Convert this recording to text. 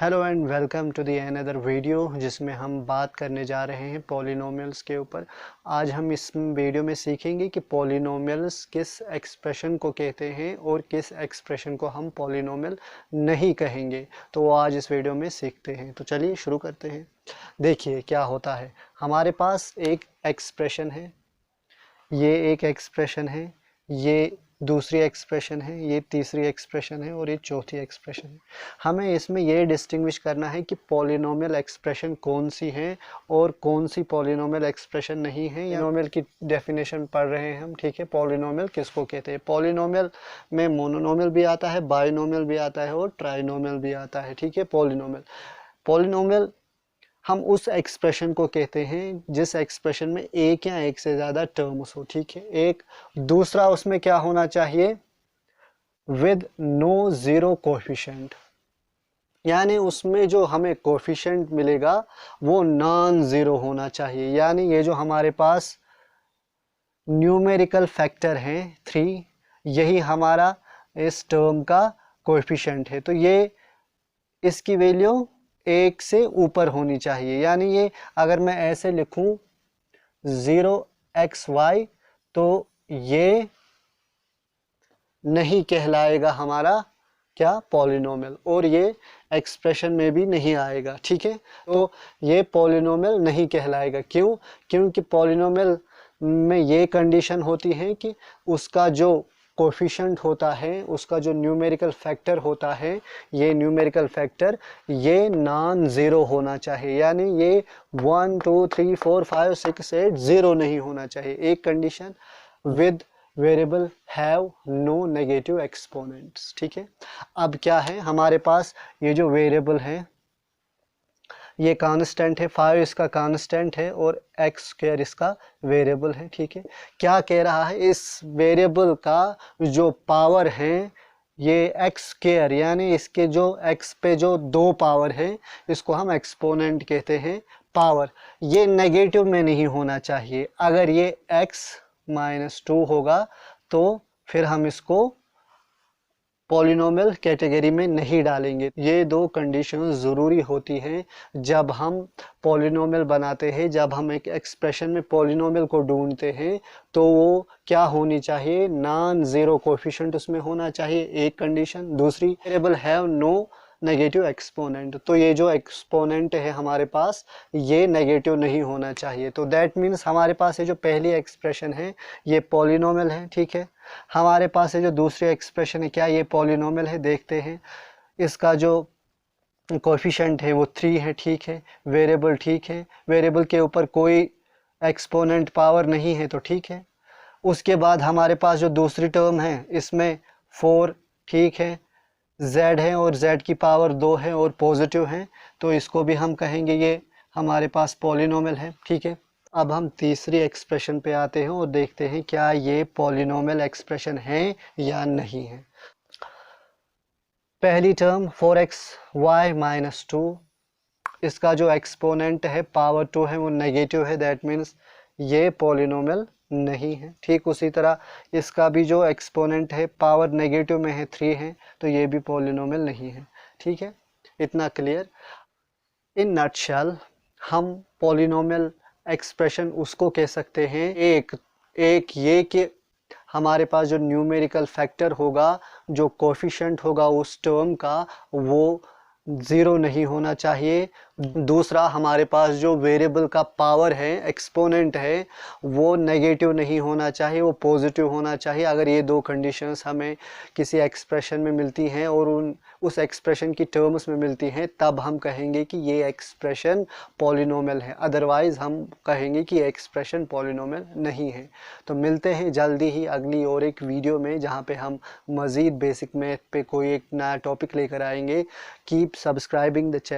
Hello and welcome to the another video जिसमें हम बात करने जा रहे हैं पॉलिनोमियल्स के ऊपर। आज हम इस वीडियो में सीखेंगे कि पॉलिनोमियल्स किस एक्सप्रेशन को कहते हैं और किस एक्सप्रेशन को हम पॉलिनोमियल नहीं कहेंगे। तो वो आज इस वीडियो में सीखते हैं। तो चलिए शुरू करते हैं। देखिए क्या होता है, हमारे पास एक एक्सप्रेशन है, ये एक एक्सप्रेशन है, ये दूसरी एक्सप्रेशन है, ये तीसरी एक्सप्रेशन है और ये चौथी एक्सप्रेशन है। हमें इसमें ये डिस्टिंग्विश करना है कि पॉलिनोमियल एक्सप्रेशन कौन सी है और कौन सी पॉलिनोमियल एक्सप्रेशन नहीं है। पॉलिनोमियल की डेफिनेशन पढ़ रहे हैं हम, ठीक है। पॉलिनोमियल किसको कहते हैं? पॉलिनोमियल में मोनोनोमियल भी आता है, बाइनोमियल भी आता है और ट्राइनोमियल भी आता है, ठीक है। पॉलिनोमियल हम उस एक्सप्रेशन को कहते हैं जिस एक्सप्रेशन में एक या एक से ज़्यादा टर्म्स हो, ठीक है। एक दूसरा उसमें क्या होना चाहिए? विद नो ज़ीरो कोएफिशिएंट, यानी उसमें जो हमें कोएफिशिएंट मिलेगा वो नॉन ज़ीरो होना चाहिए। यानी ये जो हमारे पास न्यूमेरिकल फैक्टर है 3, यही हमारा इस टर्म का कोएफिशिएंट है। तो ये इसकी वैल्यू एक से ऊपर होनी चाहिए। यानी ये अगर मैं ऐसे लिखूं 0xy तो ये नहीं कहलाएगा हमारा क्या? पॉलिनोमियल, और ये एक्सप्रेशन में भी नहीं आएगा, ठीक है। तो ये पॉलिनोमियल नहीं कहलाएगा। क्यों? क्योंकि पॉलिनोमियल में ये कंडीशन होती है कि उसका जो कोएफिशिएंट होता है, उसका जो न्यूमेरिकल फैक्टर होता है, ये न्यूमेरिकल फैक्टर ये नॉन ज़ीरो होना चाहिए। यानी ये 1 2 3 4 5 6 8 0 नहीं होना चाहिए। एक condition, with variable have no negative exponents, ठीक है। अब क्या है हमारे पास? ये जो वेरिएबल है ये कांस्टेंट है, 5 इसका कांस्टेंट है और एक्स स्क्वायर इसका वेरिएबल है, ठीक है। क्या कह रहा है? इस वेरिएबल का जो पावर है ये एक्स स्क्वायर, यानी इसके जो एक्स पे जो 2 पावर है इसको हम एक्सपोनेंट कहते हैं, पावर। ये नेगेटिव में नहीं होना चाहिए। अगर ये x - 2 होगा तो फिर हम इसको पॉलिनोमियल कैटेगरी में नहीं डालेंगे। ये दो कंडीशन ज़रूरी होती हैं जब हम पॉलिनोमियल बनाते हैं। जब हम एक एक्सप्रेशन में पॉलिनोमियल को ढूंढते हैं तो वो क्या होनी चाहिए? नॉन ज़ीरो कोएफिशिएंट उसमें होना चाहिए, एक कंडीशन। दूसरी, variable have no negative exponent, तो ये जो एक्सपोनेंट है हमारे पास ये नेगेटिव नहीं होना चाहिए। तो दैट मीन्स हमारे पास ये जो पहली एक्सप्रेशन है ये पॉलिनोमियल है, ठीक है। हमारे पास ये जो दूसरी एक्सप्रेशन है, क्या ये पॉलिनोमियल है? देखते हैं। इसका जो कोएफिशिएंट है वो 3 है, ठीक है। वेरिएबल, ठीक है। वेरिएबल के ऊपर कोई एक्सपोनेंट पावर नहीं है, तो ठीक है। उसके बाद हमारे पास जो दूसरी टर्म है इसमें 4, ठीक है। z है और z की पावर 2 है और पॉजिटिव है, तो इसको भी हम कहेंगे ये हमारे पास पॉलिनोमियल है, ठीक है। अब हम तीसरी एक्सप्रेशन पे आते हैं और देखते हैं क्या ये पॉलिनोमियल एक्सप्रेशन है या नहीं है। पहली टर्म 4xy - 2, इसका जो एक्सपोनेंट है पावर 2 है वो नेगेटिव है, दैट मीन्स ये पॉलिनोमियल नहीं है। ठीक उसी तरह इसका भी जो एक्सपोनेंट है पावर नेगेटिव में है 3 है, तो ये भी पॉलिनोमियल नहीं है, ठीक है। इतना क्लियर। इन नटशेल हम पॉलिनोमियल एक्सप्रेशन उसको कह सकते हैं, एक ये कि हमारे पास जो न्यूमेरिकल फैक्टर होगा, जो कोएफिशिएंट होगा उस टर्म का, वो 0 नहीं होना चाहिए। दूसरा, हमारे पास जो वेरिएबल का पावर है, एक्सपोनेंट है, वो नेगेटिव नहीं होना चाहिए, वो पॉजिटिव होना चाहिए। अगर ये दो कंडीशंस हमें किसी एक्सप्रेशन में मिलती हैं और उस एक्सप्रेशन की टर्म्स में मिलती हैं, तब हम कहेंगे कि ये एक्सप्रेशन पॉलिनोमियल है। अदरवाइज हम कहेंगे कि एक्सप्रेशन पॉलिनोमियल नहीं है। तो मिलते हैं जल्दी ही अगली और एक वीडियो में, जहाँ पे हम मज़ीद बेसिक मैथ पे कोई एक नया टॉपिक लेकर आएंगे। Keep subscribing the channel.